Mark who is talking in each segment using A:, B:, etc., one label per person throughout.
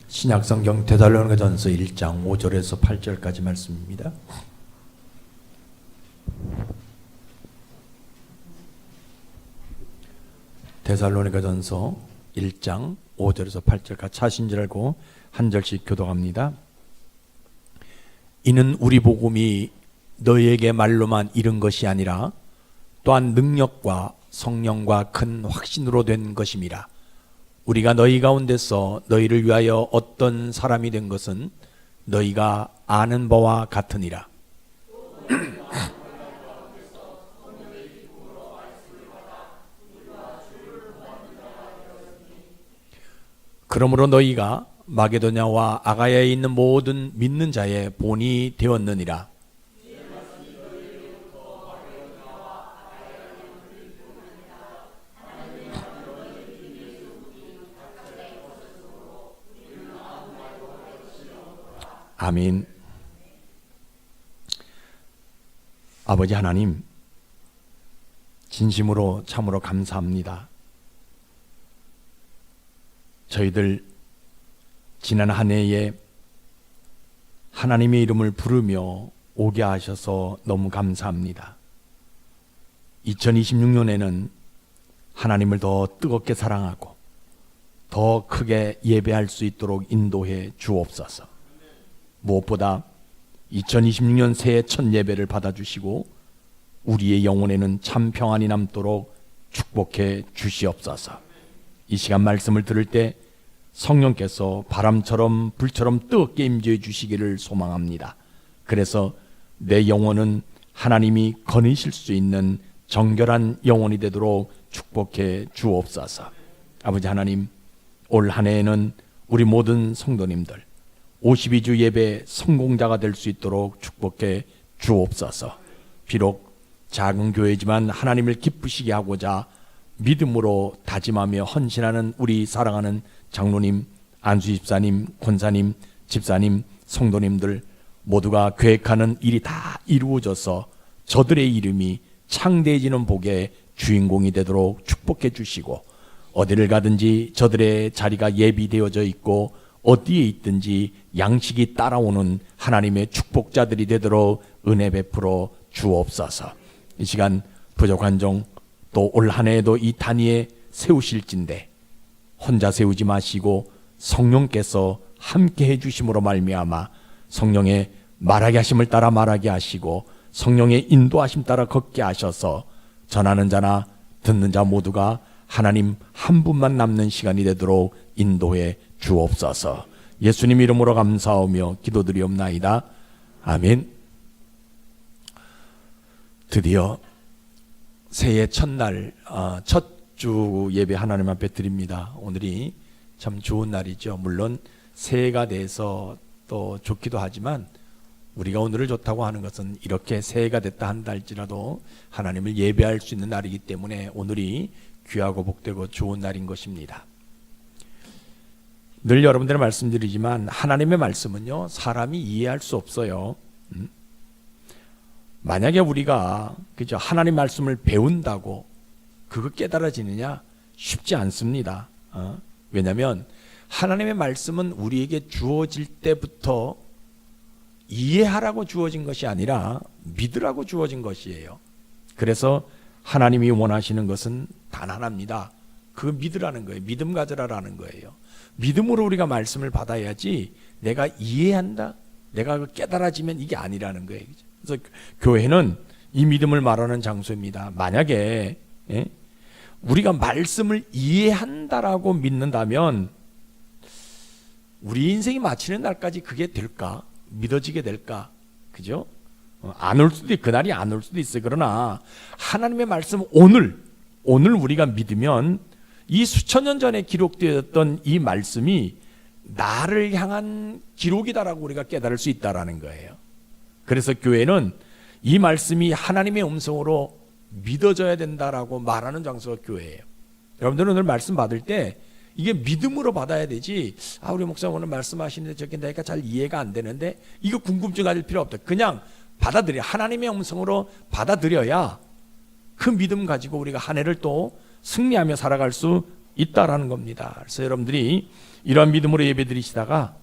A: 신약성경 데살로니가전서 1장 5절에서 8절까지 말씀입니다. 데살로니가전서 1장 5절에서 8절까지 차신 줄 알고 한 절씩 교독합니다. 이는 우리 복음이 너희에게 말로만 이른 것이 아니라 또한 능력과 성령과 큰 확신으로 된 것임이라. 우리가 너희 가운데서 너희를 위하여 어떤 사람이 된 것은 너희가 아는 바와 같으니라. 그러므로 너희가 마게도냐와 아가야에 있는 모든 믿는 자의 본이 되었느니라. 아멘. 아버지 하나님, 진심으로 참으로 감사합니다. 저희들 지난 한 해에 하나님의 이름을 부르며 오게 하셔서 너무 감사합니다. 2026년에는 하나님을 더 뜨겁게 사랑하고 더 크게 예배할 수 있도록 인도해 주옵소서. 무엇보다 2026년 새해 첫 예배를 받아주시고 우리의 영혼에는 참 평안이 남도록 축복해 주시옵소서. 이 시간 말씀을 들을 때 성령께서 바람처럼 불처럼 뜨겁게 임재해 주시기를 소망합니다. 그래서 내 영혼은 하나님이 거니실 수 있는 정결한 영혼이 되도록 축복해 주옵소서. 아버지 하나님, 올 한 해에는 우리 모든 성도님들 52주 예배 성공자가 될 수 있도록 축복해 주옵소서. 비록 작은 교회지만 하나님을 기쁘시게 하고자 믿음으로 다짐하며 헌신하는 우리 사랑하는 장로님, 안수 집사님, 권사님, 집사님, 성도님들 모두가 계획하는 일이 다 이루어져서 저들의 이름이 창대해지는 복의 주인공이 되도록 축복해 주시고, 어디를 가든지 저들의 자리가 예비되어져 있고 어디에 있든지 양식이 따라오는 하나님의 축복자들이 되도록 은혜 베풀어 주옵소서. 이 시간 부족한 종 또 올 한 해에도 이 단위에 세우실진데 혼자 세우지 마시고 성령께서 함께 해주심으로 말미암아 성령의 말하게 하심을 따라 말하게 하시고 성령의 인도하심 따라 걷게 하셔서 전하는 자나 듣는 자 모두가 하나님 한 분만 남는 시간이 되도록 인도해 주옵소서. 예수님 이름으로 감사하며 기도드리옵나이다. 아멘. 드디어 새해 첫날 첫 주 예배 하나님 앞에 드립니다. 오늘이 참 좋은 날이죠. 물론 새해가 돼서 또 좋기도 하지만 우리가 오늘을 좋다고 하는 것은 이렇게 새해가 됐다 한다 할지라도 하나님을 예배할 수 있는 날이기 때문에 오늘이 귀하고 복되고 좋은 날인 것입니다. 늘 여러분들의 말씀드리지만 하나님의 말씀은요, 사람이 이해할 수 없어요. 만약에 우리가 그죠, 하나님 말씀을 배운다고 그거 깨달아지느냐? 쉽지 않습니다. 왜냐하면 하나님의 말씀은 우리에게 주어질 때부터 이해하라고 주어진 것이 아니라 믿으라고 주어진 것이에요. 그래서 하나님이 원하시는 것은 단 하나입니다. 그거 믿으라는 거예요. 믿음 가져라라는 거예요. 믿음으로 우리가 말씀을 받아야지 내가 이해한다, 내가 깨달아지면 이게 아니라는 거예요. 그래서 교회는 이 믿음을 말하는 장소입니다. 만약에 우리가 말씀을 이해한다라고 믿는다면 우리 인생이 마치는 날까지 그게 될까? 믿어지게 될까? 그죠? 안 올 수도 있고 그날이 안 올 수도 있어요. 그러나 하나님의 말씀 오늘 우리가 믿으면 이 수천 년 전에 기록되었던 이 말씀이 나를 향한 기록이다라고 우리가 깨달을 수 있다라는 거예요. 그래서 교회는 이 말씀이 하나님의 음성으로 믿어져야 된다라고 말하는 장소가 교회예요. 여러분들은 오늘 말씀 받을 때 이게 믿음으로 받아야 되지, 우리 목사님 오늘 말씀하시는데 저게 내가 잘 이해가 안 되는데, 이거 궁금증 가질 필요 없다. 그냥 받아들여. 하나님의 음성으로 받아들여야 그 믿음 가지고 우리가 한 해를 또 승리하며 살아갈 수 있다라는 겁니다. 그래서 여러분들이 이러한 믿음으로 예배드리시다가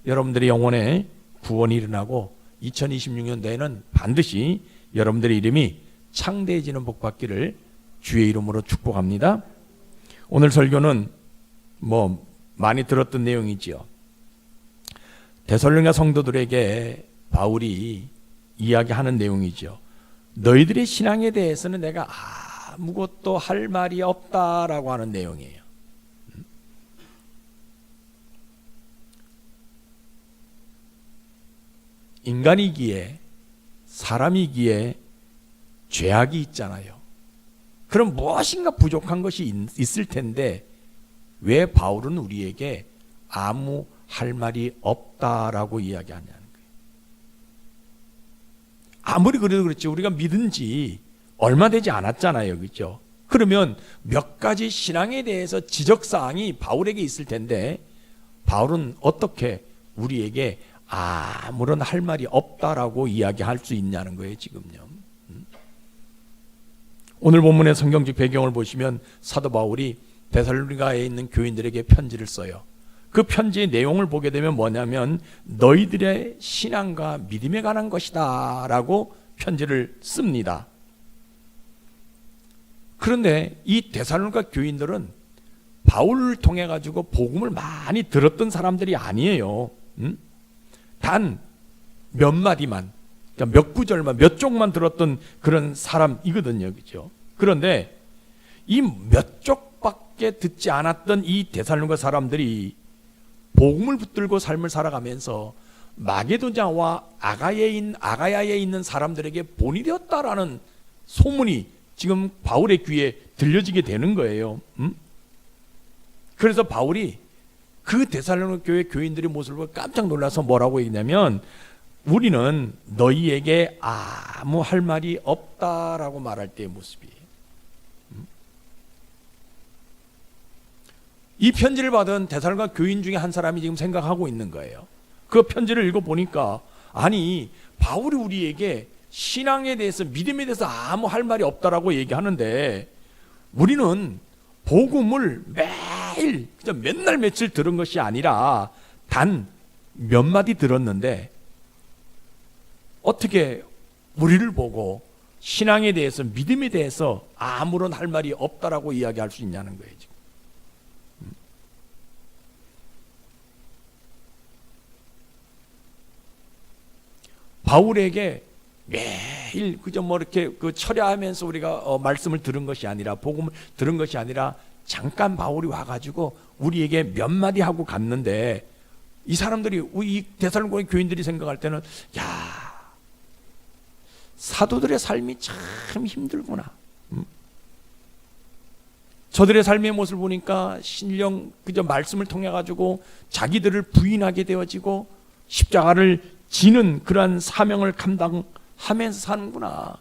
A: 여러분들의 영혼에 구원이 일어나고 2026년도에는 반드시 여러분들의 이름이 창대해지는 복 받기를 주의 이름으로 축복합니다. 오늘 설교는 많이 들었던 내용이지요. 데살로니가 성도들에게 바울이 이야기하는 내용이죠. 너희들의 신앙에 대해서는 내가 아무것도 할 말이 없다라고 하는 내용이에요. 인간이기에, 사람이기에 죄악이 있잖아요. 그럼 무엇인가 부족한 것이 있을 텐데 왜 바울은 우리에게 아무 할 말이 없다라고 이야기하냐는 거예요. 아무리 그래도 그렇지 우리가 믿은 지 얼마 되지 않았잖아요. 그렇죠? 그러면 몇 가지 신앙에 대해서 지적사항이 바울에게 있을 텐데 바울은 어떻게 우리에게 아무런 할 말이 없다라고 이야기할 수 있냐는 거예요. 지금요. 오늘 본문의 성경적 배경을 보시면 사도 바울이 데살로니가에 있는 교인들에게 편지를 써요. 그 편지의 내용을 보게 되면 뭐냐면 너희들의 신앙과 믿음에 관한 것이다 라고 편지를 씁니다. 그런데 이 데살로니가 교인들은 바울을 통해 가지고 복음을 많이 들었던 사람들이 아니에요. 단 몇 마디만, 그러니까 몇 구절만, 몇 쪽만 들었던 그런 사람이거든요. 그렇죠? 그런데 이 몇 쪽밖에 듣지 않았던 이 데살로니가 사람들이 복음을 붙들고 삶을 살아가면서 마게도냐와 아가야에 있는 사람들에게 본이 되었다라는 소문이 지금 바울의 귀에 들려지게 되는 거예요. 그래서 바울이 그 데살로니가 교회 교인들의 모습을 보고 깜짝 놀라서 뭐라고 얘기냐면 우리는 너희에게 아무 할 말이 없다라고 말할 때의 모습이에요. 이 편지를 받은 데살로니가 교인 중에 한 사람이 지금 생각하고 있는 거예요. 그 편지를 읽어보니까 아니 바울이 우리에게 신앙에 대해서 믿음에 대해서 아무 할 말이 없다라고 얘기하는데 우리는 복음을 매일 그냥 맨날 며칠 들은 것이 아니라 단 몇 마디 들었는데 어떻게 우리를 보고 신앙에 대해서 믿음에 대해서 아무런 할 말이 없다라고 이야기할 수 있냐는 거예요. 지금. 바울에게 매일 그저 이렇게 철야하면서 우리가 말씀을 들은 것이 아니라 복음을 들은 것이 아니라 잠깐 바울이 와가지고 우리에게 몇 마디 하고 갔는데 이 사람들이 이 데살로니가 교인들이 생각할 때는 야 사도들의 삶이 참 힘들구나. 저들의 삶의 모습을 보니까 신령 그저 말씀을 통해 가지고 자기들을 부인하게 되어지고 십자가를 지는 그러한 사명을 감당하면서 사는구나.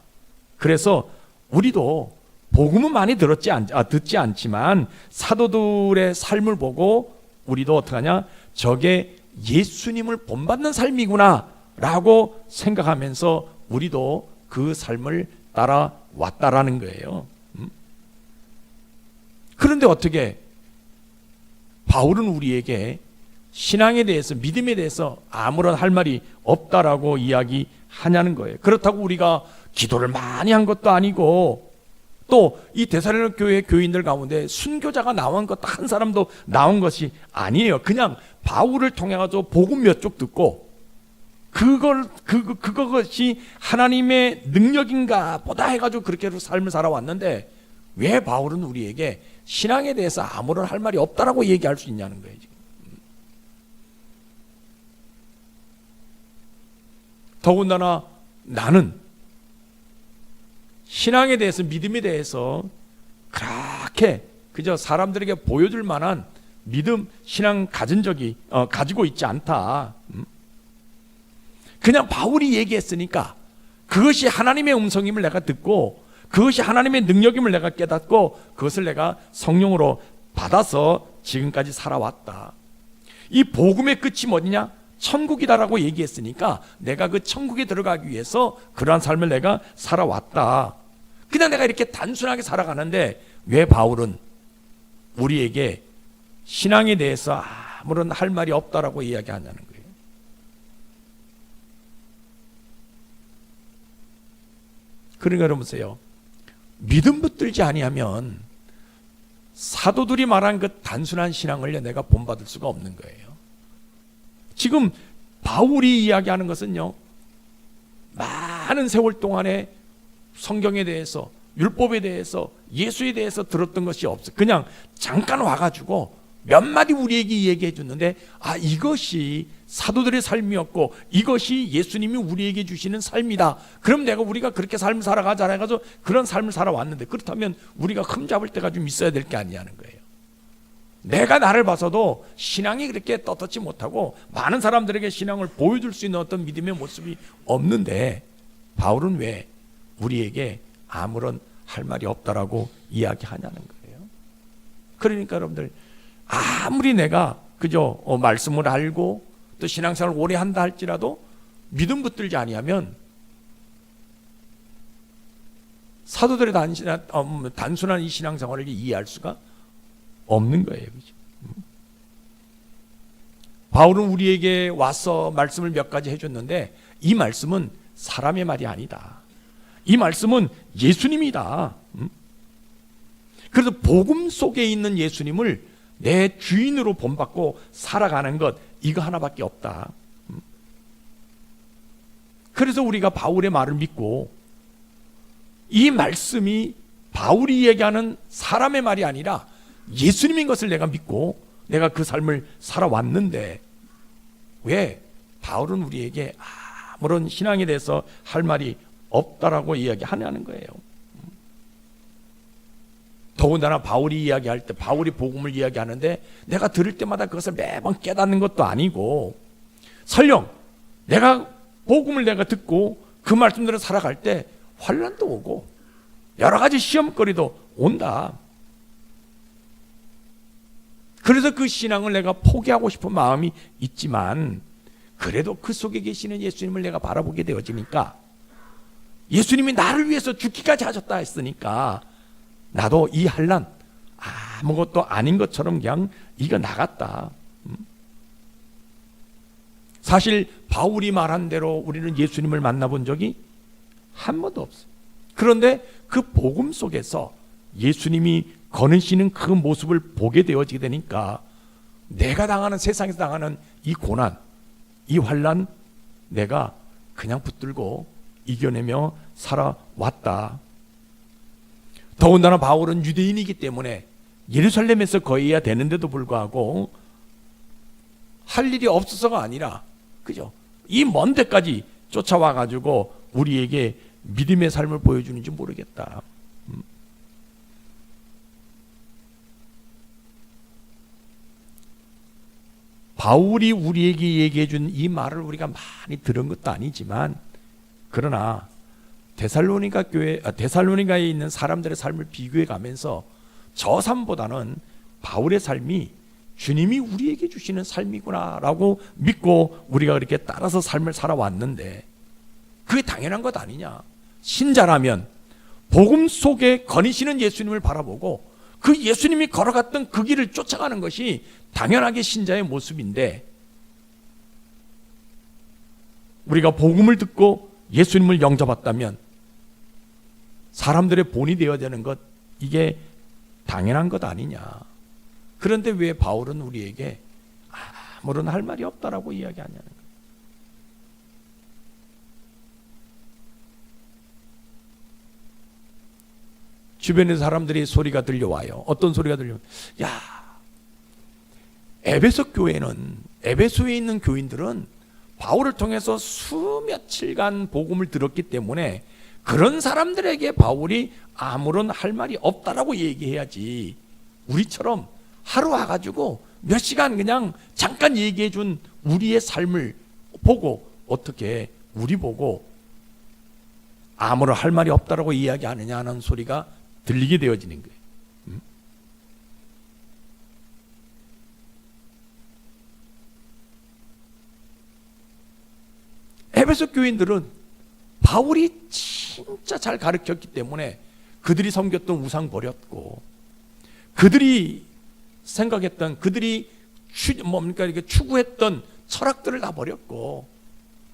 A: 그래서 우리도 복음은 많이 듣지 않지만 사도들의 삶을 보고 우리도 어떡하냐? 저게 예수님을 본받는 삶이구나 라고 생각하면서 우리도 그 삶을 따라왔다라는 거예요. 그런데 어떻게 바울은 우리에게 신앙에 대해서 믿음에 대해서 아무런 할 말이 없다라고 이야기하냐는 거예요. 그렇다고 우리가 기도를 많이 한 것도 아니고 또 이 데살로니가 교회 교인들 가운데 순교자가 나온 것 한 사람도 나온 것이 아니에요. 그냥 바울을 통해 가지고 복음 몇 쪽 듣고 그것이 하나님의 능력인가 보다 해가지고 그렇게 삶을 살아왔는데 왜 바울은 우리에게 신앙에 대해서 아무런 할 말이 없다라고 얘기할 수 있냐는 거예요. 지금. 더군다나 나는 신앙에 대해서 믿음에 대해서 그렇게 그저 사람들에게 보여줄 만한 믿음, 신앙 가지고 있지 않다. 그냥 바울이 얘기했으니까 그것이 하나님의 음성임을 내가 듣고 그것이 하나님의 능력임을 내가 깨닫고 그것을 내가 성령으로 받아서 지금까지 살아왔다. 이 복음의 끝이 뭐냐? 천국이다라고 얘기했으니까 내가 그 천국에 들어가기 위해서 그러한 삶을 내가 살아왔다. 그냥 내가 이렇게 단순하게 살아가는데 왜 바울은 우리에게 신앙에 대해서 아무런 할 말이 없다라고 이야기하냐는 거예요. 그러니까 여러분세요, 믿음 붙들지 아니하면 사도들이 말한 그 단순한 신앙을 내가 본받을 수가 없는 거예요. 지금 바울이 이야기하는 것은요, 많은 세월 동안에 성경에 대해서, 율법에 대해서, 예수에 대해서 들었던 것이 없어요. 그냥 잠깐 와가지고 몇 마디 우리에게 얘기해 줬는데, 이것이 사도들의 삶이었고 이것이 예수님이 우리에게 주시는 삶이다. 그럼 우리가 그렇게 삶을 살아가자 해가지고 그런 삶을 살아왔는데, 그렇다면 우리가 흠잡을 때가 좀 있어야 될 게 아니냐는 거예요. 내가 나를 봐서도 신앙이 그렇게 떳떳지 못하고 많은 사람들에게 신앙을 보여줄 수 있는 어떤 믿음의 모습이 없는데, 바울은 왜 우리에게 아무런 할 말이 없다라고 이야기하냐는 거예요. 그러니까 여러분들, 아무리 내가 그저 말씀을 알고 또 신앙생활을 오래 한다 할지라도 믿음 붙들지 아니하면 사도들의 단순한 이 신앙생활을 이해할 수가 없는 거예요. 그죠? 바울은 우리에게 와서 말씀을 몇 가지 해줬는데, 이 말씀은 사람의 말이 아니다. 이 말씀은 예수님이다. 그래서 복음 속에 있는 예수님을 내 주인으로 본받고 살아가는 것, 이거 하나밖에 없다. 그래서 우리가 바울의 말을 믿고, 이 말씀이 바울이 얘기하는 사람의 말이 아니라 예수님인 것을 내가 믿고 내가 그 삶을 살아왔는데, 왜 바울은 우리에게 아무런 신앙에 대해서 할 말이 없다라고 이야기하냐는 거예요. 더군다나 바울이 이야기할 때, 바울이 복음을 이야기하는데 내가 들을 때마다 그것을 매번 깨닫는 것도 아니고, 설령 내가 복음을 내가 듣고 그 말씀대로 살아갈 때 환난도 오고 여러 가지 시험거리도 온다. 그래서 그 신앙을 내가 포기하고 싶은 마음이 있지만, 그래도 그 속에 계시는 예수님을 내가 바라보게 되어지니까, 예수님이 나를 위해서 죽기까지 하셨다 했으니까 나도 이 환난 아무것도 아닌 것처럼 그냥 이거 나갔다. 사실 바울이 말한 대로 우리는 예수님을 만나본 적이 한 번도 없어요. 그런데 그 복음 속에서 예수님이 거느시는 그 모습을 보게 되어지게 되니까, 내가 당하는, 세상에서 당하는 이 고난, 이 환난, 내가 그냥 붙들고 이겨내며 살아왔다. 더군다나 바울은 유대인이기 때문에 예루살렘에서 거해야 되는데도 불구하고 할 일이 없어서가 아니라, 그죠? 이 먼 데까지 쫓아와 가지고 우리에게 믿음의 삶을 보여주는지 모르겠다. 바울이 우리에게 얘기해 준 이 말을 우리가 많이 들은 것도 아니지만, 그러나 데살로니가에 있는 사람들의 삶을 비교해 가면서 저 삶보다는 바울의 삶이 주님이 우리에게 주시는 삶이구나라고 믿고 우리가 그렇게 따라서 삶을 살아왔는데, 그게 당연한 것 아니냐. 신자라면 복음 속에 거니시는 예수님을 바라보고 그 예수님이 걸어갔던 그 길을 쫓아가는 것이 당연하게 신자의 모습인데, 우리가 복음을 듣고 예수님을 영접했다면 사람들의 본이 되어야 되는 것, 이게 당연한 것 아니냐. 그런데 왜 바울은 우리에게 아무런 할 말이 없다라고 이야기하냐는 거예요. 주변에 사람들이 소리가 들려와요. 어떤 소리가 들려와요? 야, 에베소 교회는, 에베소에 있는 교인들은 바울을 통해서 수며칠간 복음을 들었기 때문에 그런 사람들에게 바울이 아무런 할 말이 없다라고 얘기해야지, 우리처럼 하루 와가지고 몇 시간 그냥 잠깐 얘기해 준 우리의 삶을 보고 어떻게 우리 보고 아무런 할 말이 없다라고 이야기하느냐 하는 소리가 들리게 되어지는 거예요. 에베소 교인들은 바울이 진짜 잘 가르쳤기 때문에 그들이 섬겼던 우상 버렸고, 그들이 생각했던 그들이 뭡니까 이렇게 추구했던 철학들을 다 버렸고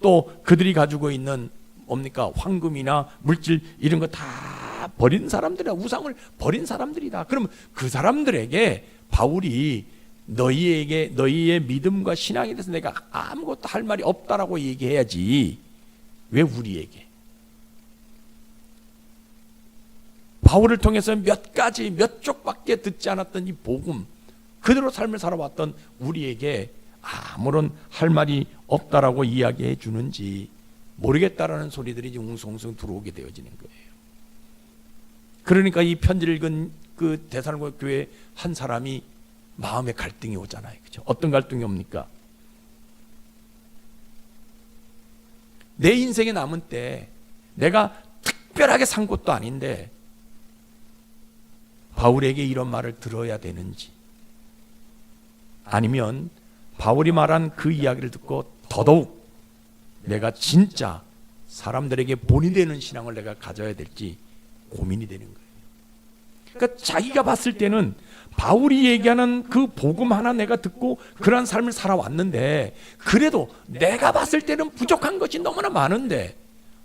A: 또 그들이 가지고 있는 뭡니까 황금이나 물질 이런 거 다 버린 사람들이다. 우상을 버린 사람들이다. 그러면 그 사람들에게 바울이 너희의 믿음과 신앙에 대해서 내가 아무것도 할 말이 없다라고 얘기해야지 왜 우리에게 바울을 통해서 몇 쪽밖에 듣지 않았던 이 복음 그대로 삶을 살아왔던 우리에게 아무런 할 말이 없다라고 이야기해 주는지 모르겠다라는 소리들이 웅성웅성 들어오게 되어지는 거예요. 그러니까 이 편지를 읽은 그 데살로니가 교회 한 사람이 마음에 갈등이 오잖아요. 그렇죠? 어떤 갈등이 옵니까? 내 인생에 남은 때 내가 특별하게 산 것도 아닌데 바울에게 이런 말을 들어야 되는지 아니면 바울이 말한 그 이야기를 듣고 더더욱 내가 진짜 사람들에게 본이 되는 신앙을 내가 가져야 될지 고민이 되는 거예요. 그러니까 자기가 봤을 때는 바울이 얘기하는 그 복음 하나 내가 듣고 그런 삶을 살아왔는데 그래도 내가 봤을 때는 부족한 것이 너무나 많은데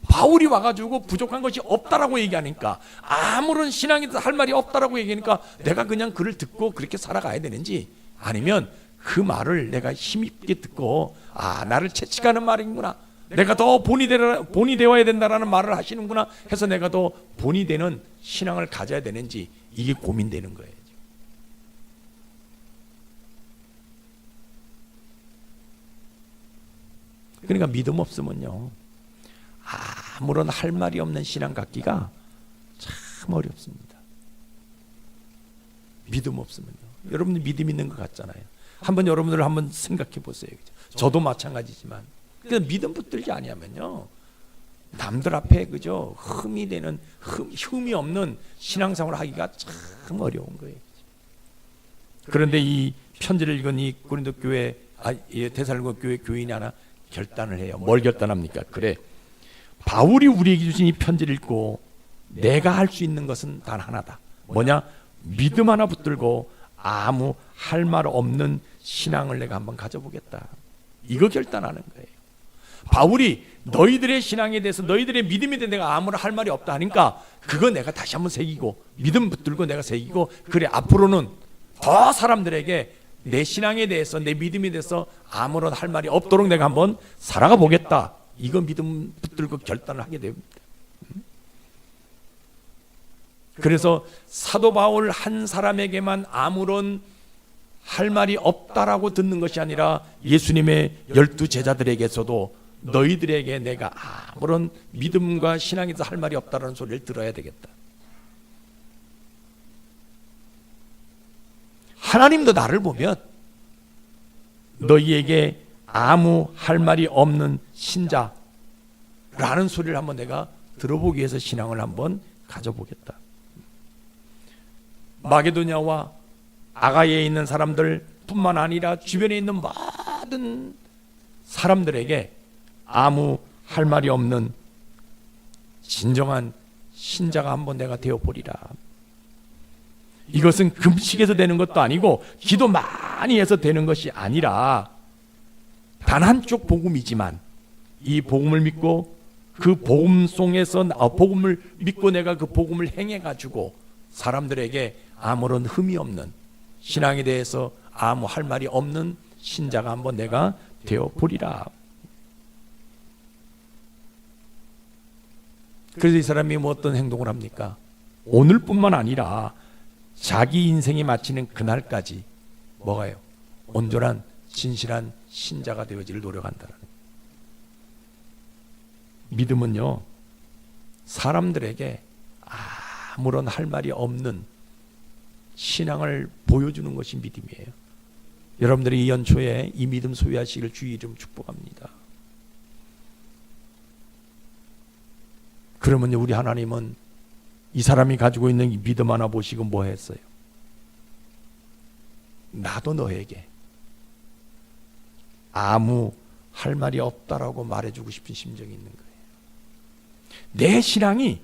A: 바울이 와가지고 부족한 것이 없다라고 얘기하니까 아무런 신앙에 대해서 할 말이 없다라고 얘기하니까 내가 그냥 그를 듣고 그렇게 살아가야 되는지 아니면 그 말을 내가 힘있게 듣고 나를 채찍하는 말이구나 내가 더 본이 되어야 된다라는 말을 하시는구나 해서 내가 더 본이 되는 신앙을 가져야 되는지 이게 고민되는 거예요. 그러니까 믿음 없으면요 아무런 할 말이 없는 신앙 갖기가 참 어렵습니다. 믿음 없으면요. 여러분들 믿음 있는 것 같잖아요. 한번 여러분들 한번 생각해 보세요. 저도 마찬가지지만 그냥 믿음 붙들지 아니하면요 남들 앞에 그죠 흠이 없는 신앙생활을 하기가 참 어려운 거예요. 그런데 이 편지를 읽은 이 고린도 교회 데살로니가 교회 교인이 하나 결단을 해요. 뭘 결단합니까? 그래 바울이 우리에게 주신 이 편지를 읽고 내가 할 수 있는 것은 단 하나다. 뭐냐? 믿음 하나 붙들고 아무 할 말 없는 신앙을 내가 한번 가져보겠다. 이거 결단하는 거예요. 바울이 너희들의 신앙에 대해서 너희들의 믿음에 대해서 내가 아무런 할 말이 없다 하니까 그거 내가 다시 한번 새기고 믿음 붙들고 내가 새기고 그래 앞으로는 더 사람들에게 내 신앙에 대해서 내 믿음에 대해서 아무런 할 말이 없도록 내가 한번 살아가 보겠다. 이거 믿음 붙들고 결단을 하게 됩니다. 그래서 사도 바울 한 사람에게만 아무런 할 말이 없다라고 듣는 것이 아니라 예수님의 12 제자들에게서도 너희들에게 내가 아무런 믿음과 신앙에서 할 말이 없다라는 소리를 들어야 되겠다. 하나님도 나를 보면 너희에게 아무 할 말이 없는 신자라는 소리를 한번 내가 들어보기 위해서 신앙을 한번 가져보겠다. 마게도냐와 아가야에 있는 사람들 뿐만 아니라 주변에 있는 모든 사람들에게 아무 할 말이 없는 진정한 신자가 한번 내가 되어보리라. 이것은 금식에서 되는 것도 아니고 기도 많이 해서 되는 것이 아니라 단 한쪽 복음이지만 이 복음을 믿고 그 복음송에서 복음을 믿고 내가 그 복음을 행해가지고 사람들에게 아무런 흠이 없는 신앙에 대해서 아무 할 말이 없는 신자가 한번 내가 되어보리라. 그래서 이 사람이 뭐 어떤 행동을 합니까? 오늘뿐만 아니라 자기 인생이 마치는 그날까지 뭐가요? 온전한 진실한 신자가 되어지를 노력한다는. 믿음은요 사람들에게 아무런 할 말이 없는 신앙을 보여주는 것이 믿음이에요. 여러분들이 이 연초에 이 믿음 소유하시기를 주의 이름 축복합니다. 그러면 우리 하나님은 이 사람이 가지고 있는 이 믿음 하나 보시고 뭐 했어요? 나도 너에게 아무 할 말이 없다라고 말해주고 싶은 심정이 있는 거예요. 내 신앙이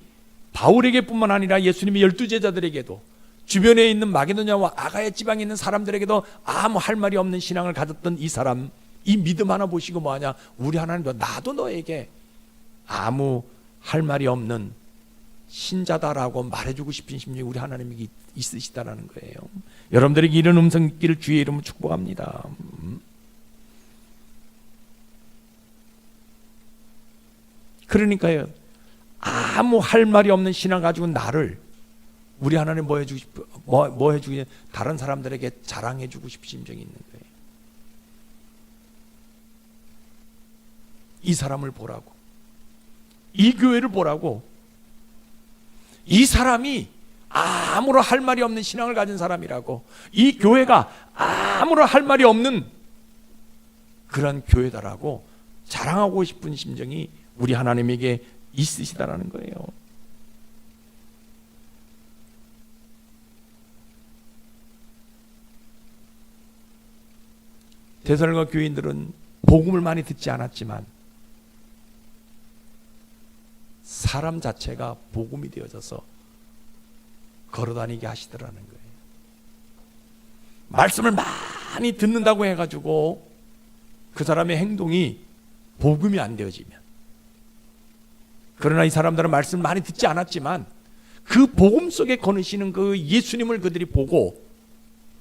A: 바울에게 뿐만 아니라 예수님의 12 제자들에게도 주변에 있는 마게도냐와 아가야 지방에 있는 사람들에게도 아무 할 말이 없는 신앙을 가졌던 이 사람, 이 믿음 하나 보시고 뭐하냐, 우리 하나님도 나도 너에게 아무 할 말이 없는 신자다라고 말해주고 싶은 심정이 우리 하나님이 있으시다라는 거예요. 여러분들에게 이런 음성 있기를 주의 이름으로 축복합니다. 그러니까요, 아무 할 말이 없는 신앙 가지고 나를 우리 하나님 뭐 해주고 싶어, 뭐 해주기, 다른 사람들에게 자랑해주고 싶은 심정이 있는 거예요. 이 사람을 보라고, 이 교회를 보라고, 이 사람이 아무런 할 말이 없는 신앙을 가진 사람이라고, 이 교회가 아무런 할 말이 없는 그런 교회다라고 자랑하고 싶은 심정이 우리 하나님에게 있으시다라는 거예요. 데살로니가 교인들은 복음을 많이 듣지 않았지만 사람 자체가 복음이 되어져서 걸어다니게 하시더라는 거예요. 말씀을 많이 듣는다고 해가지고 그 사람의 행동이 복음이 안 되어지면, 그러나 이 사람들은 말씀을 많이 듣지 않았지만 그 복음 속에 거느시는 그 예수님을 그들이 보고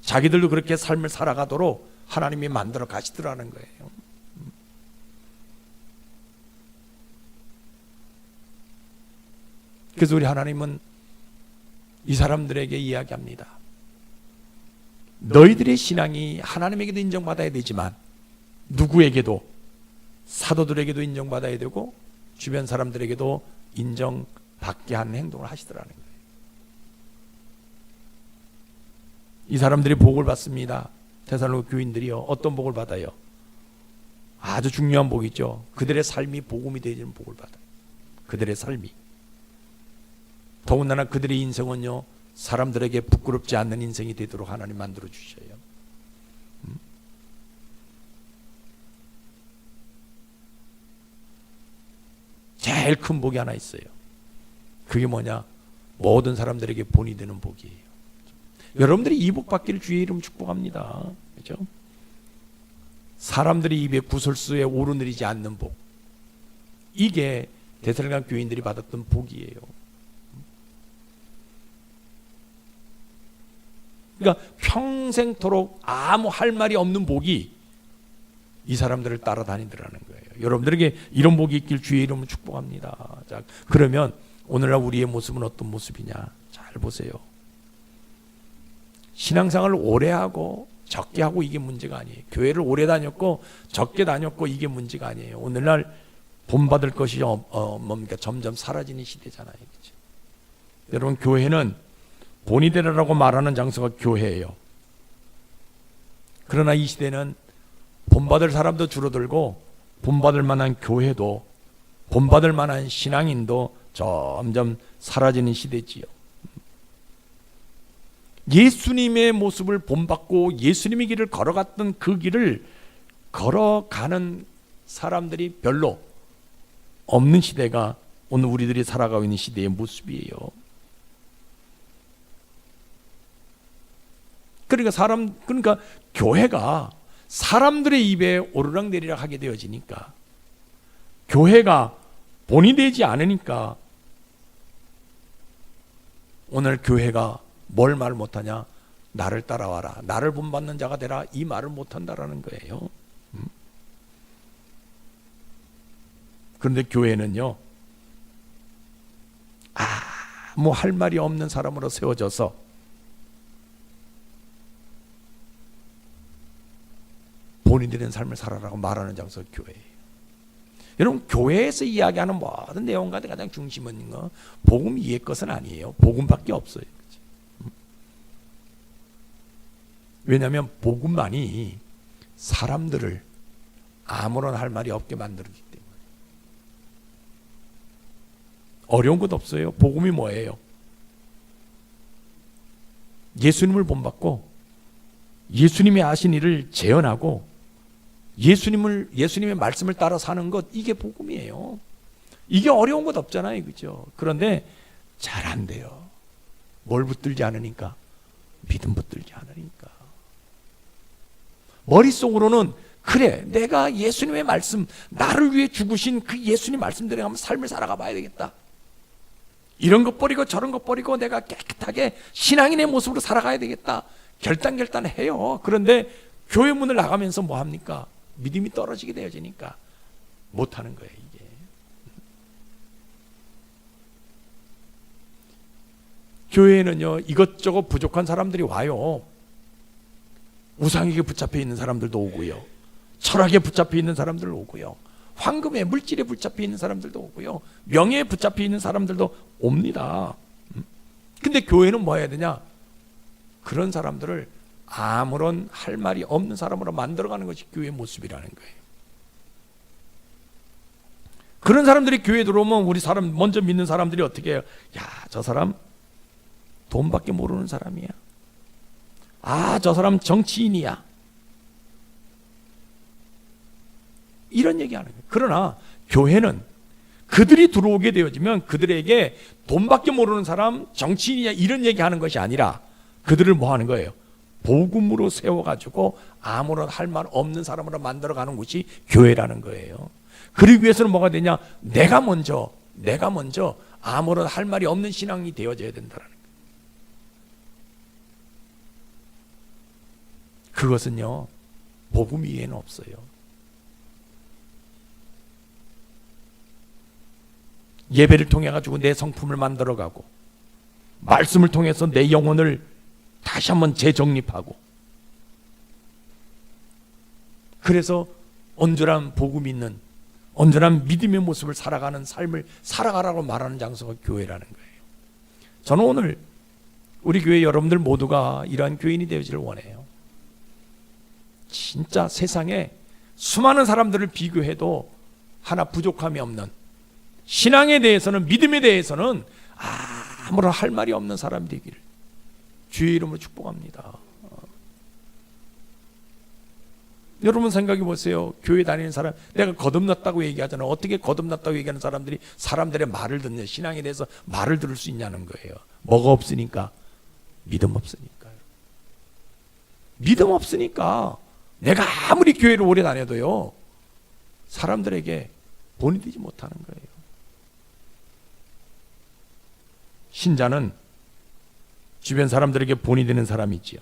A: 자기들도 그렇게 삶을 살아가도록 하나님이 만들어 가시더라는 거예요. 그래서 우리 하나님은 이 사람들에게 이야기합니다. 너희들의 신앙이 하나님에게도 인정받아야 되지만 누구에게도, 사도들에게도 인정받아야 되고 주변 사람들에게도 인정받게 하는 행동을 하시더라는 거예요. 이 사람들이 복을 받습니다. 데살로니가 교인들이요, 어떤 복을 받아요? 아주 중요한 복이죠. 그들의 삶이 복음이 되는 복을 받아요. 그들의 삶이, 더군다나 그들의 인생은요, 사람들에게 부끄럽지 않는 인생이 되도록 하나님 만들어 주셔요. 제일 큰 복이 하나 있어요. 그게 뭐냐? 모든 사람들에게 본이 되는 복이에요. 여러분들이 이 복 받기를 주의 이름 축복합니다. 그렇죠? 사람들이 입에 구설수에 오르내리지 않는 복, 이게 데살로니가 교인들이 받았던 복이에요. 그러니까 평생토록 아무 할 말이 없는 복이 이 사람들을 따라다니더라는 거예요. 여러분들에게 이런 복이 있길 주의 이름으로 축복합니다. 자, 그러면 오늘날 우리의 모습은 어떤 모습이냐? 잘 보세요. 신앙생활을 오래 하고 적게 하고 이게 문제가 아니에요. 교회를 오래 다녔고 적게 다녔고 이게 문제가 아니에요. 오늘날 본받을 것이 뭡니까? 점점 사라지는 시대잖아요. 그렇죠? 여러분, 교회는 본이 되라고 말하는 장소가 교회예요. 그러나 이 시대는 본받을 사람도 줄어들고 본받을 만한 교회도, 본받을 만한 신앙인도 점점 사라지는 시대지요. 예수님의 모습을 본받고 예수님의 길을 걸어갔던 그 길을 걸어가는 사람들이 별로 없는 시대가 오늘 우리들이 살아가고 있는 시대의 모습이에요. 그러니까 교회가 사람들의 입에 오르락내리락 하게 되어지니까, 교회가 본이 되지 않으니까 오늘 교회가 뭘 말 못하냐? 나를 따라와라, 나를 본받는 자가 되라, 이 말을 못한다라는 거예요. 그런데 교회는요, 아무 할 말이 없는 사람으로 세워져서 본이 되는 삶을 살아라고 말하는 장소가 교회예요. 여러분, 교회에서 이야기하는 모든 내용 가운데 가장 중심은 복음 이의 것은 아니에요. 복음밖에 없어요. 왜냐하면 복음만이 사람들을 아무런 할 말이 없게 만들기 때문에. 어려운 것 없어요. 복음이 뭐예요? 예수님을 본받고 예수님이 하신 일을 재현하고 예수님의 말씀을 따라 사는 것, 이게 복음이에요. 이게 어려운 것 없잖아요. 그죠? 그런데 잘 안 돼요. 뭘 붙들지 않으니까. 믿음 붙들지 않으니까. 머릿속으로는 그래, 내가 예수님의 말씀, 나를 위해 죽으신 그 예수님 말씀대로 한번 삶을 살아가 봐야 되겠다. 이런 것 버리고 저런 것 버리고 내가 깨끗하게 신앙인의 모습으로 살아가야 되겠다. 결단해요. 그런데 교회 문을 나가면서 뭐 합니까? 믿음이 떨어지게 되어지니까 못하는 거예요, 이게. 교회에는요, 이것저것 부족한 사람들이 와요. 우상에게 붙잡혀 있는 사람들도 오고요, 철학에 붙잡혀 있는 사람들 오고요, 황금에, 물질에 붙잡혀 있는 사람들도 오고요, 명예에 붙잡혀 있는 사람들도 옵니다. 근데 교회는 뭐 해야 되냐? 그런 사람들을 아무런 할 말이 없는 사람으로 만들어가는 것이 교회의 모습이라는 거예요. 그런 사람들이 교회에 들어오면 우리 사람 먼저 믿는 사람들이 어떻게 해요? 야, 저 사람 돈밖에 모르는 사람이야. 아, 저 사람 정치인이야. 이런 얘기하는 거예요. 그러나 교회는 그들이 들어오게 되어지면 그들에게 돈밖에 모르는 사람, 정치인이야 이런 얘기하는 것이 아니라 그들을 뭐 하는 거예요? 복음으로 세워가지고 아무런 할 말 없는 사람으로 만들어가는 것이 교회라는 거예요. 그러기 위해서는 뭐가 되냐? 내가 먼저 아무런 할 말이 없는 신앙이 되어져야 된다는 거예요. 그것은요, 복음 위에는 없어요. 예배를 통해 가지고 내 성품을 만들어가고, 말씀을 통해서 내 영혼을 다시 한번 재정립하고, 그래서 온전한 복음 있는, 온전한 믿음의 모습을 살아가는 삶을 살아가라고 말하는 장소가 교회라는 거예요. 저는 오늘 우리 교회 여러분들 모두가 이러한 교인이 되어지를 원해요. 진짜 세상에 수많은 사람들을 비교해도 하나 부족함이 없는, 신앙에 대해서는, 믿음에 대해서는 아무런 할 말이 없는 사람이 되기를 주의 이름으로 축복합니다. 여러분 생각해 보세요. 교회 다니는 사람, 내가 거듭났다고 얘기하잖아요. 어떻게 거듭났다고 얘기하는 사람들이 사람들의 말을 듣냐, 신앙에 대해서 말을 들을 수 있냐는 거예요. 뭐가 없으니까? 믿음 없으니까요. 믿음 없으니까 내가 아무리 교회를 오래 다녀도요, 사람들에게 본이 되지 못하는 거예요. 신자는 주변 사람들에게 본이 되는 사람이 있지요.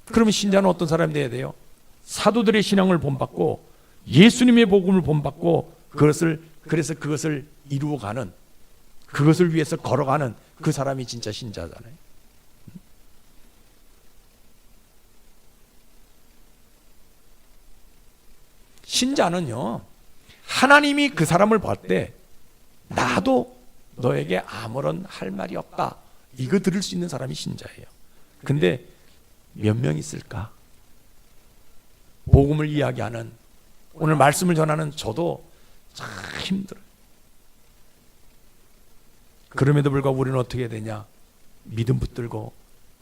A: 그러면 신자는 어떤 사람이 돼야 돼요? 사도들의 신앙을 본받고 예수님의 복음을 본받고 그래서 그것을 이루어가는, 그것을 위해서 걸어가는 그 사람이 진짜 신자잖아요. 신자는요, 하나님이 그 사람을 볼 때 나도 너에게 아무런 할 말이 없다, 이거 들을 수 있는 사람이 신자예요. 근데 몇 명 있을까? 복음을 이야기하는, 오늘 말씀을 전하는 저도 참 힘들어요. 그럼에도 불구하고 우리는 어떻게 해야 되냐? 믿음 붙들고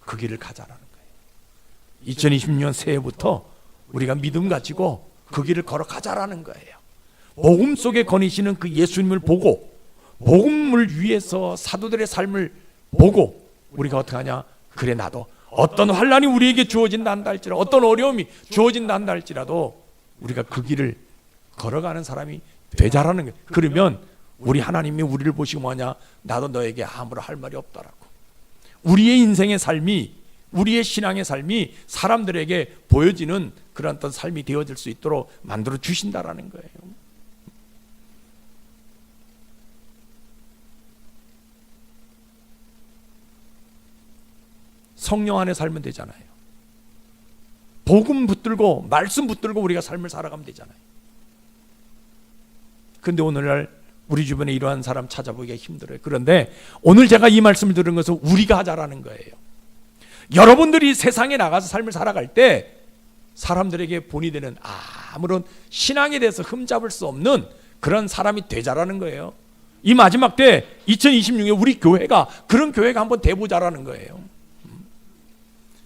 A: 그 길을 가자라는 거예요. 2020년 새해부터 우리가 믿음 가지고 그 길을 걸어가자라는 거예요. 복음 속에 거니시는 그 예수님을 보고, 복음을 위해서 사도들의 삶을 보고 우리가 어떻게 하냐? 그래, 나도 어떤 환난이 우리에게 주어진다 한다 할지라도, 어떤 어려움이 주어진다 한다 할지라도 우리가 그 길을 걸어가는 사람이 되자라는 거예요. 그러면 우리 하나님이 우리를 보시고 뭐냐? 나도 너에게 아무런 할 말이 없다라고. 우리의 인생의 삶이, 우리의 신앙의 삶이 사람들에게 보여지는 그런 어떤 삶이 되어질 수 있도록 만들어 주신다라는 거예요. 성령 안에 살면 되잖아요. 복음 붙들고 말씀 붙들고 우리가 삶을 살아가면 되잖아요. 그런데 오늘날 우리 주변에 이러한 사람 찾아보기가 힘들어요. 그런데 오늘 제가 이 말씀을 들은 것은 우리가 하자라는 거예요. 여러분들이 세상에 나가서 삶을 살아갈 때 사람들에게 본이 되는, 아무런 신앙에 대해서 흠잡을 수 없는 그런 사람이 되자라는 거예요. 이 마지막 때 2026년에 우리 교회가 그런 교회가 한번 돼보자라는 거예요.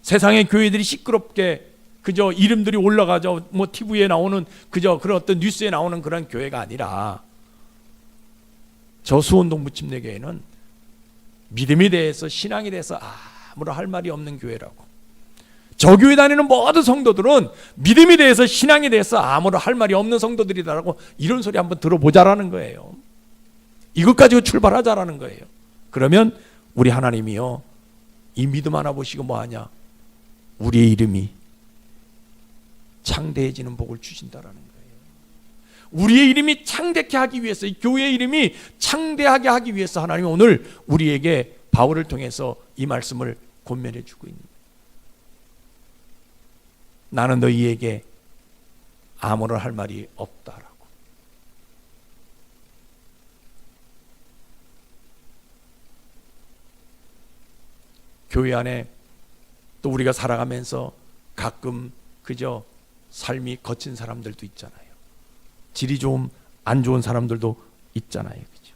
A: 세상의 교회들이 시끄럽게 그저 이름들이 올라가죠, 뭐 TV에 나오는 그저 그런 어떤 뉴스에 나오는 그런 교회가 아니라, 저 수원동 무침내교회는 믿음에 대해서, 신앙에 대해서 아무런 할 말이 없는 교회라고. 저 교회 다니는 모든 성도들은 믿음에 대해서, 신앙에 대해서 아무런 할 말이 없는 성도들이다라고, 이런 소리 한번 들어보자라는 거예요. 이것 가지고 출발하자라는 거예요. 그러면 우리 하나님이요, 이 믿음 하나 보시고 뭐하냐, 우리의 이름이 창대해지는 복을 주신다라는 거예요. 우리의 이름이 창대케 하기 위해서, 이 교회의 이름이 창대하게 하기 위해서 하나님이 오늘 우리에게 바울을 통해서 이 말씀을 권면해 주고 있는 거예요. 나는 너희에게 아무런 할 말이 없다라고. 교회 안에 또 우리가 살아가면서 가끔 그저 삶이 거친 사람들도 있잖아요. 질이 좀 안 좋은 사람들도 있잖아요. 그죠?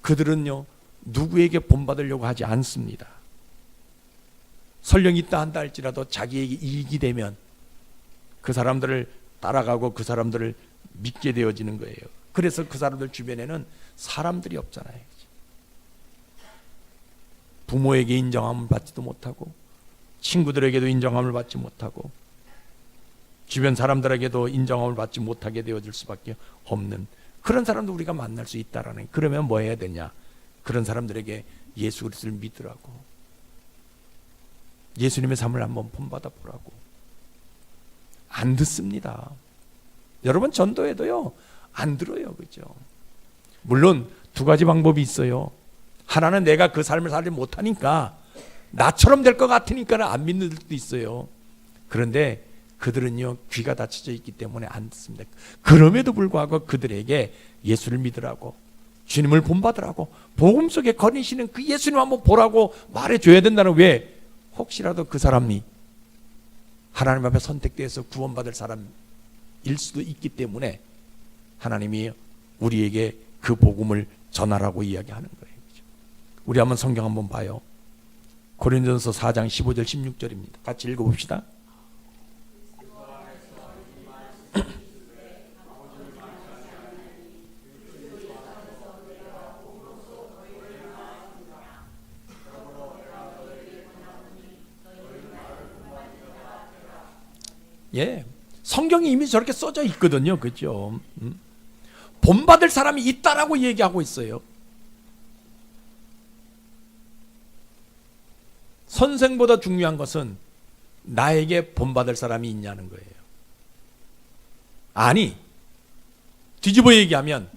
A: 그들은요, 누구에게 본받으려고 하지 않습니다. 설령 있다 한다 할지라도 자기에게 이익이 되면 그 사람들을 따라가고 그 사람들을 믿게 되어지는 거예요. 그래서 그 사람들 주변에는 사람들이 없잖아요. 그죠? 부모에게 인정함을 받지도 못하고, 친구들에게도 인정함을 받지 못하고, 주변 사람들에게도 인정함을 받지 못하게 되어질 수밖에 없는 그런 사람도 우리가 만날 수 있다라는 거예요. 그러면 뭐 해야 되냐? 그런 사람들에게 예수 그리스도를 믿으라고, 예수님의 삶을 한번 본받아 보라고. 안 듣습니다. 여러분, 전도해도요 안 들어요. 그죠? 물론 두 가지 방법이 있어요. 하나는 내가 그 삶을 살지 못하니까, 나처럼 될 것 같으니까 안 믿는 들도 있어요. 그런데 그들은요, 귀가 닫혀져 있기 때문에 안 듣습니다. 그럼에도 불구하고 그들에게 예수를 믿으라고, 주님을 본받으라고, 복음 속에 거니시는 그 예수님 한번 보라고 말해줘야 된다는. 왜? 혹시라도 그 사람이 하나님 앞에 선택돼서 구원받을 사람일 수도 있기 때문에 하나님이 우리에게 그 복음을 전하라고 이야기하는 거예요. 우리 한번 성경 한번 봐요. 고린도전서 4장 15절 16절입니다. 같이 읽어봅시다. 예, 성경이 이미 저렇게 써져 있거든요. 그죠? 본받을 사람이 있다라고 얘기하고 있어요. 선생보다 중요한 것은 나에게 본받을 사람이 있냐는 거예요. 아니, 뒤집어 얘기하면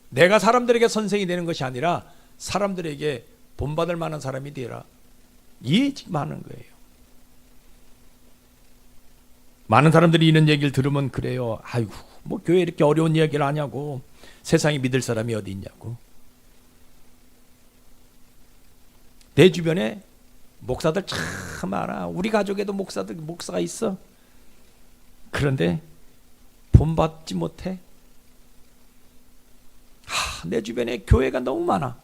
A: 내가 사람들에게 선생이 되는 것이 아니라 사람들에게 본받을 만한 사람이 되라, 이 지금 하는 거예요. 많은 사람들이 이런 얘기를 들으면 그래요. 아이고, 뭐 교회 이렇게 어려운 이야기를 하냐고, 세상에 믿을 사람이 어디 있냐고. 내 주변에 목사들 참 많아. 우리 가족에도 목사가 있어. 그런데 본받지 못해. 내 주변에 교회가 너무 많아.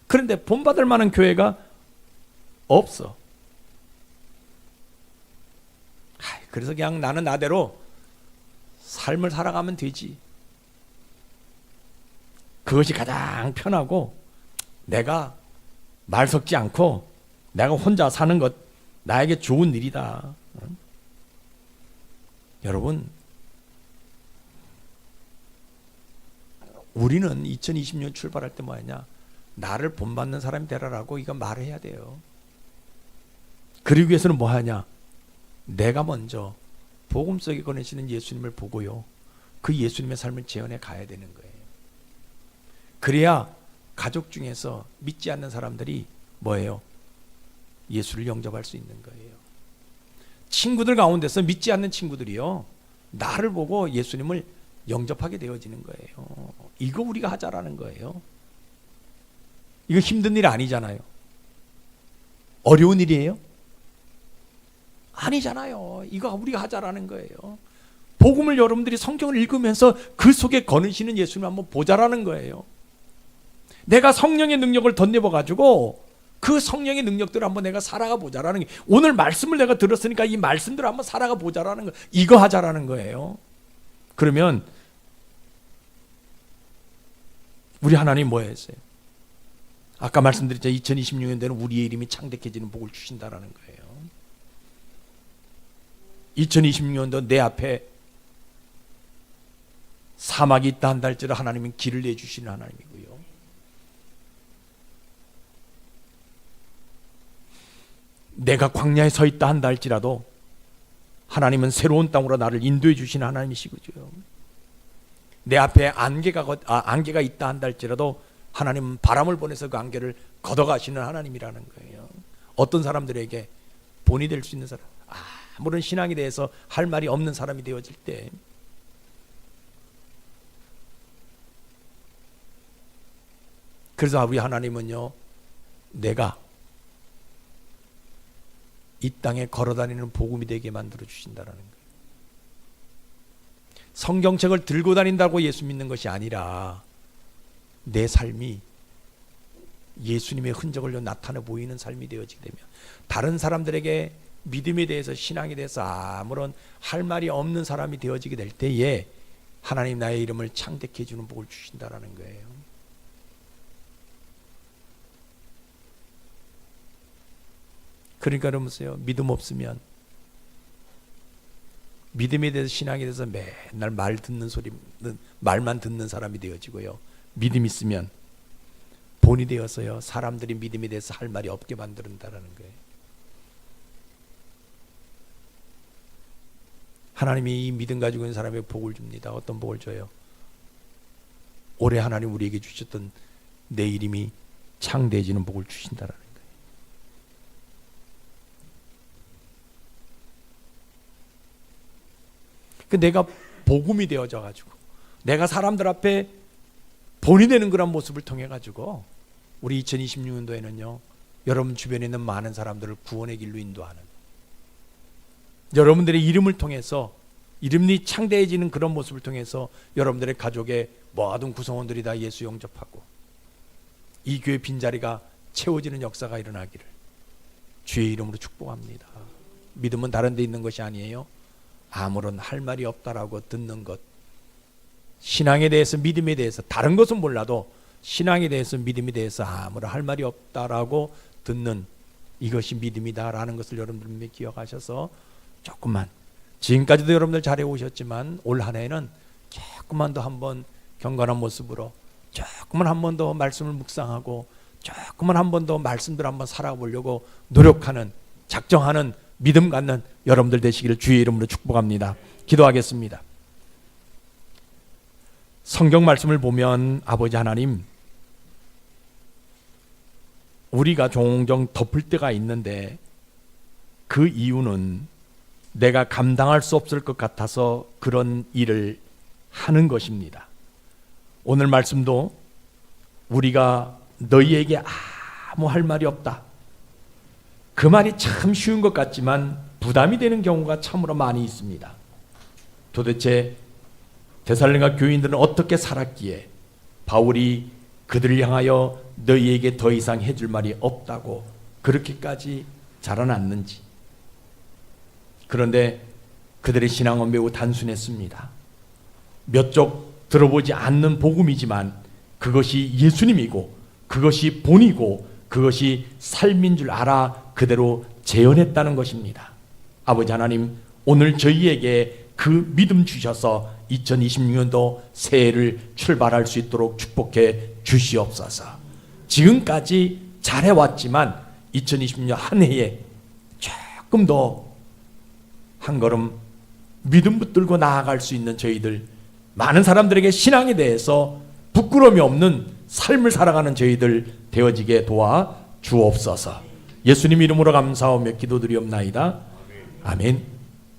A: 그런데 본받을 만한 교회가 없어. 그래서 그냥 나는 나대로 삶을 살아가면 되지. 그것이 가장 편하고, 내가 말 섞지 않고 내가 혼자 사는 것, 나에게 좋은 일이다. 여러분, 우리는 2020년 출발할 때 뭐하냐, 나를 본받는 사람이 되라라고 이거 말해야 돼요. 그러기 위해서는 뭐하냐, 내가 먼저 복음 속에 거내시는 예수님을 보고요, 그 예수님의 삶을 재현해 가야 되는 거예요. 그래야 가족 중에서 믿지 않는 사람들이 뭐예요? 예수를 영접할 수 있는 거예요. 친구들 가운데서 믿지 않는 친구들이요, 나를 보고 예수님을 영접하게 되어지는 거예요. 이거 우리가 하자라는 거예요. 이거 힘든 일 아니잖아요. 어려운 일이에요? 아니잖아요. 이거 우리가 하자라는 거예요. 복음을 여러분들이 성경을 읽으면서 그 속에 거느시는 예수님 한번 보자라는 거예요. 내가 성령의 능력을 덧입어 가지고 그 성령의 능력들을 한번 내가 살아가 보자라는 게, 오늘 말씀을 내가 들었으니까 이 말씀들을 한번 살아가 보자라는 거, 이거 하자라는 거예요. 그러면 우리 하나님 뭐 했어요? 아까 말씀드렸죠. 2026년도에는 우리의 이름이 창대해지는 복을 주신다라는 거예요. 2026년도 내 앞에 사막이 있다 한다 할지라도 하나님은 길을 내주시는 하나님이고요. 내가 광야에 서 있다 한다 할지라도 하나님은 새로운 땅으로 나를 인도해 주시는 하나님이시고요. 내 앞에 안개가 있다 한다 할지라도 하나님은 바람을 보내서 그 안개를 걷어가시는 하나님이라는 거예요. 어떤 사람들에게 본이 될 수 있는 사람, 아무런 신앙에 대해서 할 말이 없는 사람이 되어질 때, 그래서 우리 하나님은요, 내가 이 땅에 걸어다니는 복음이 되게 만들어 주신다는 거예요. 성경책을 들고 다닌다고 예수 믿는 것이 아니라 내 삶이 예수님의 흔적을 나타내 보이는 삶이 되어지게 되면 다른 사람들에게 믿음에 대해서, 신앙에 대해서 아무런 할 말이 없는 사람이 되어지게 될 때에 하나님 나의 이름을 창대케 해주는 복을 주신다라는 거예요. 그러니까 여러분요, 믿음 없으면 믿음에 대해서, 신앙에 대해서 맨날 말만 듣는 사람이 되어지고요. 믿음 있으면 본이 되어서요, 사람들이 믿음에 대해서 할 말이 없게 만든다라는 거예요. 하나님이 이 믿음 가지고 있는 사람에게 복을 줍니다. 어떤 복을 줘요? 올해 하나님 우리에게 주셨던 내 이름이 창대해지는 복을 주신다라는 거예요. 내가 복음이 되어져 가지고 내가 사람들 앞에 본이 되는 그런 모습을 통해 가지고 우리 2026년도에는요, 여러분 주변에 있는 많은 사람들을 구원의 길로 인도하는, 여러분들의 이름을 통해서 이름이 창대해지는 그런 모습을 통해서 여러분들의 가족의 모든 구성원들이 다 예수 영접하고 이 교회 빈자리가 채워지는 역사가 일어나기를 주의 이름으로 축복합니다. 믿음은 다른 데 있는 것이 아니에요. 아무런 할 말이 없다라고 듣는 것, 신앙에 대해서, 믿음에 대해서, 다른 것은 몰라도 신앙에 대해서, 믿음에 대해서 아무런 할 말이 없다라고 듣는 이것이 믿음이다라는 것을 여러분들 기억하셔서 조금만, 지금까지도 여러분들 잘해 오셨지만 올 한 해는 조금만 더 한번 경건한 모습으로, 조금만 한 번 더 말씀을 묵상하고, 조금만 한 번 더 말씀들 한번 살아보려고 노력하는, 작정하는, 믿음 갖는 여러분들 되시기를 주의 이름으로 축복합니다. 기도하겠습니다. 성경 말씀을 보면 아버지 하나님, 우리가 종종 덮을 때가 있는데 그 이유는 내가 감당할 수 없을 것 같아서 그런 일을 하는 것입니다. 오늘 말씀도 우리가 너희에게 아무 할 말이 없다, 그 말이 참 쉬운 것 같지만 부담이 되는 경우가 참으로 많이 있습니다. 도대체 데살로니가 교인들은 어떻게 살았기에 바울이 그들을 향하여 너희에게 더 이상 해줄 말이 없다고 그렇게까지 자라났는지. 그런데 그들의 신앙은 매우 단순했습니다. 몇 쪽 들어보지 않는 복음이지만 그것이 예수님이고 그것이 본이고 그것이 삶인 줄 알아 그대로 재현했다는 것입니다. 아버지 하나님, 오늘 저희에게 그 믿음 주셔서 2026년도 새해를 출발할 수 있도록 축복해 주시옵소서. 지금까지 잘해왔지만 2026년 한 해에 조금 더 한 걸음 믿음 붙들고 나아갈 수 있는 저희들, 많은 사람들에게 신앙에 대해서 부끄러움이 없는 삶을 살아가는 저희들 되어지게 도와 주옵소서. 예수님 이름으로 감사하며 기도드리옵나이다. 아멘.